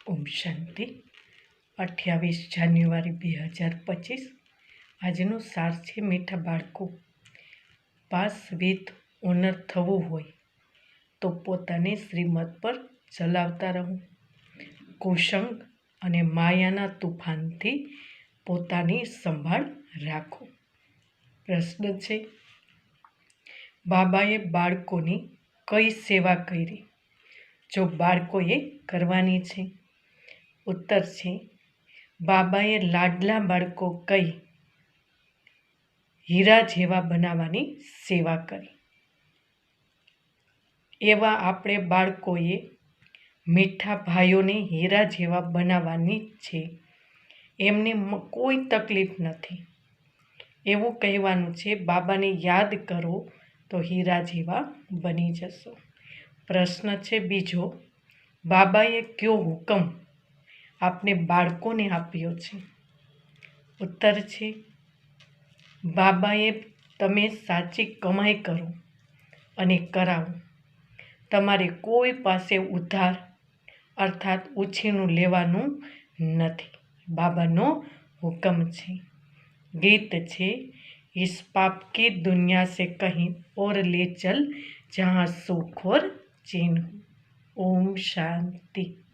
ઓમ શાંતિ 28 જાન્યુઆરી 2025 આજનો સાર છે મીઠા બાળકો પાસ વિથ ઓનર થવું હોય તો પોતાને શ્રીમત પર ચલાવતા રહો। કુસંગ અને માયાના તુફાનથી પોતાની સંભાળ રાખો। પ્રશ્ન છે, બાબાએ બાળકોની કઈ સેવા કરી જો બાળકોએ કરવાની છે? ઉત્તર છે, બાબાએ લાડલા બાળકો કઈ હીરા જેવા બનાવવાની સેવા કરી। એવા આપણે બાળકોએ મીઠા ભાઈઓને હીરા જેવા બનાવવાની છે। એમને કોઈ તકલીફ નથી એવું કહેવાનું છે। બાબાને યાદ કરો તો હીરા જેવા બની જશો। પ્રશ્ન છે બીજો, બાબાએ કયો હુકમ આપણે બાળકોને આપ્યો છે? ઉત્તર છે, બાબાએ તમે સાચી કમાઈ કરો અને કરાવો। તમારે કોઈ પાસે ઉધાર અર્થાત ઉછીનું લેવાનું નથી, બાબાનો હુકમ છે। ગીત છે, इस पाप की दुनिया से कहीं और ले चल जहाँ सुख और चैन हो। ओम शांति।